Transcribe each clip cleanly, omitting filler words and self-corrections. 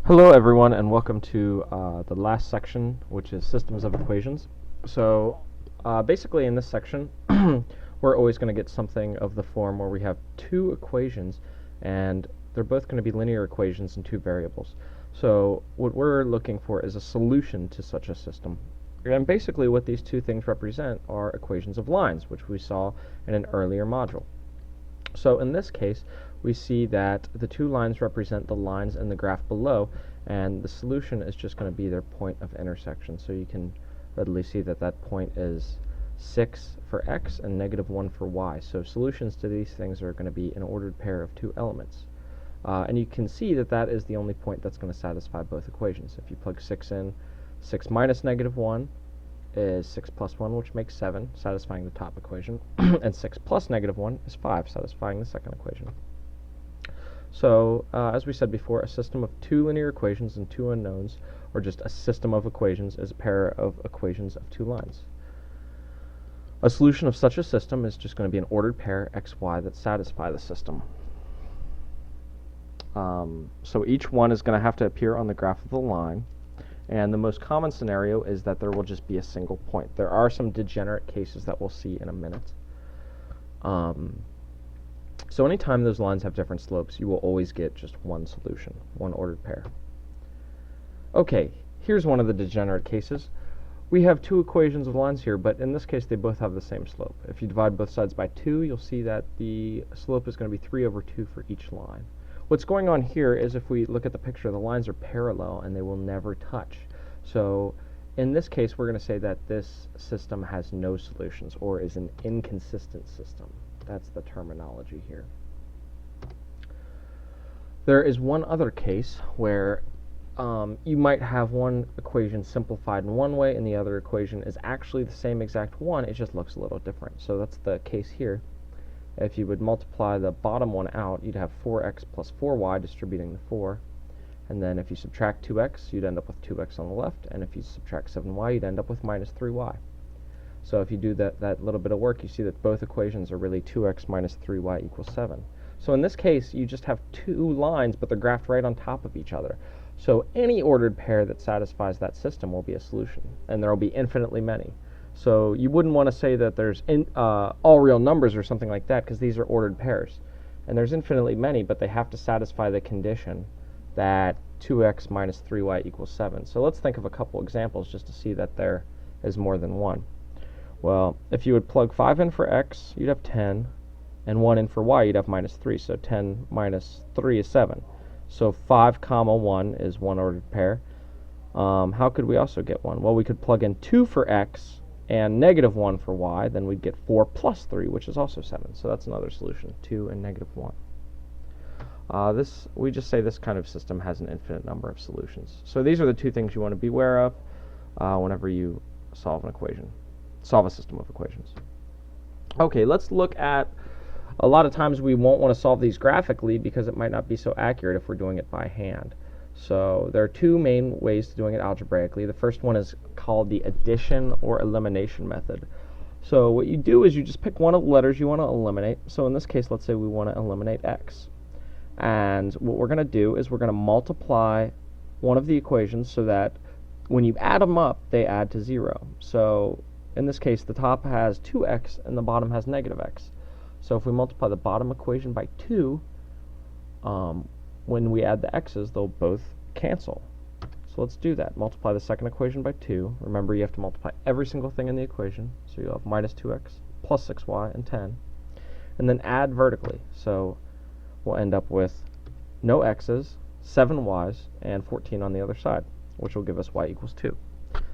Hello everyone, and welcome to the last section, which is systems of equations. So basically in this section we're always going to get something of the form where we have two equations and they're both going to be linear equations in two variables. So what we're looking for is a solution to such a system. And basically what these two things represent are equations of lines, which we saw in an earlier module. So in this case, we see that the two lines represent the lines in the graph below, and the solution is just going to be their point of intersection. So you can readily see that that point is 6 for x and -1 for y. So solutions to these things are going to be an ordered pair of two elements. And you can see that that is the only point that's going to satisfy both equations. If you plug 6 in, 6 minus -1 is 6 plus 1, which makes 7, satisfying the top equation, and 6 plus -1 is 5, satisfying the second equation. So, as we said before, a system of two linear equations and two unknowns, or just a system of equations, is a pair of equations of two lines. A solution of such a system is just going to be an ordered pair x, y that satisfy the system. So each one is going to have to appear on the graph of the line. And the most common scenario is that there will just be a single point. There are some degenerate cases that we'll see in a minute. So anytime those lines have different slopes, you will always get just one solution, one ordered pair. Okay, here's one of the degenerate cases. We have two equations of lines here, but in this case they both have the same slope. If you divide both sides by 2, you'll see that the slope is going to be 3/2 for each line. What's going on here is, if we look at the picture, the lines are parallel and they will never touch. So in this case, we're going to say that this system has no solutions, or is an inconsistent system. That's the terminology here. There is one other case where you might have one equation simplified in one way and the other equation is actually the same exact one, it just looks a little different. So that's the case here. If you would multiply the bottom one out, you'd have 4x plus 4y distributing the 4. And then if you subtract 2x, you'd end up with 2x on the left. And if you subtract 7y, you'd end up with minus 3y. So if you do that little bit of work, you see that both equations are really 2x minus 3y equals 7. So in this case, you just have two lines, but they're graphed right on top of each other. So any ordered pair that satisfies that system will be a solution. And there will be infinitely many. So you wouldn't want to say that there's all real numbers or something like that, because these are ordered pairs. And there's infinitely many, but they have to satisfy the condition that 2x minus 3y equals 7. So let's think of a couple examples just to see that there is more than one. Well, if you would plug 5 in for x, you'd have 10, and 1 in for y, you'd have minus 3. So 10 minus 3 is 7. So 5 comma 1 is one ordered pair. How could we also get one? Well, we could plug in 2 for x and -1 for y, then we'd get 4 plus 3, which is also 7. So that's another solution, 2 and -1. We just say this kind of system has an infinite number of solutions. So these are the two things you want to be aware of whenever you solve an equation, solve a system of equations. Okay, let's look at, a lot of times we won't want to solve these graphically because it might not be so accurate if we're doing it by hand. So there are two main ways to doing it algebraically. The first one is called the addition or elimination method. So what you do is you just pick one of the letters you want to eliminate. So in this case, let's say we want to eliminate x. And what we're going to do is we're going to multiply one of the equations so that when you add them up, they add to 0. So in this case, the top has 2x and the bottom has -x. So if we multiply the bottom equation by 2, when we add the x's, they'll both cancel. So let's do that. Multiply the second equation by 2. Remember, you have to multiply every single thing in the equation. So you'll have minus 2x plus 6y and 10. And then add vertically. So we'll end up with no x's, 7 y's, and 14 on the other side, which will give us y equals 2.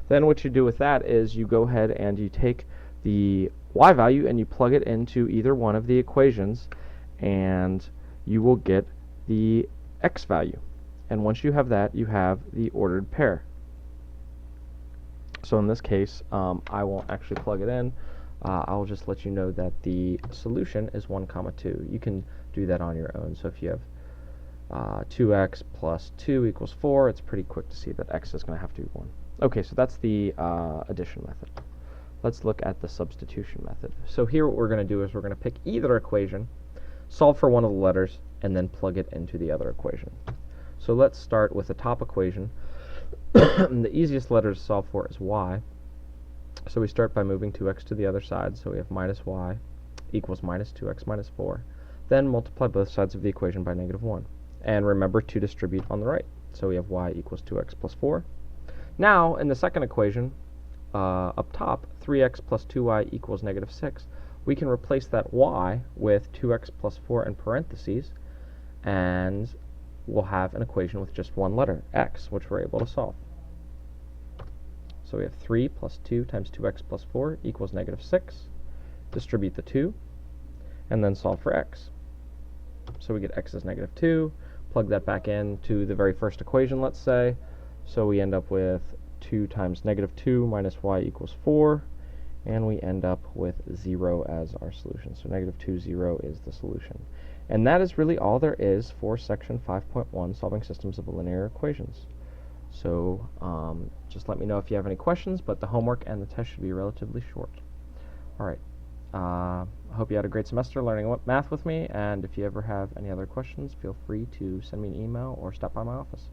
Then what you do with that is you go ahead and you take the y value and you plug it into either one of the equations, and you will get the x value. And once you have that, you have the ordered pair. So in this case, I won't actually plug it in. I'll just let you know that the solution is 1 comma 2. You can do that on your own. So if you have 2x plus 2 equals 4, it's pretty quick to see that x is going to have to be 1. Okay, so that's the addition method. Let's look at the substitution method. So here what we're going to do is we're going to pick either equation, solve for one of the letters, and then plug it into the other equation. So let's start with the top equation. The easiest letter to solve for is y. So we start by moving 2x to the other side, so we have minus y equals minus 2x minus 4. Then multiply both sides of the equation by negative 1. And remember to distribute on the right. So we have y equals 2x plus 4. Now, in the second equation, up top, 3x plus 2y equals negative 6. We can replace that y with 2x plus 4 in parentheses, and we'll have an equation with just one letter, x, which we're able to solve. So we have 3 plus 2 times 2x plus 4 equals negative 6. Distribute the 2, and then solve for x. So we get x is negative 2. Plug that back into the very first equation, let's say. So we end up with 2 times negative 2 minus y equals 4. And we end up with 0 as our solution. So negative 2, 0 is the solution. And that is really all there is for section 5.1, solving systems of linear equations. So just let me know if you have any questions, but the homework and the test should be relatively short. All right. I hope you had a great semester learning math with me, and if you ever have any other questions, feel free to send me an email or stop by my office.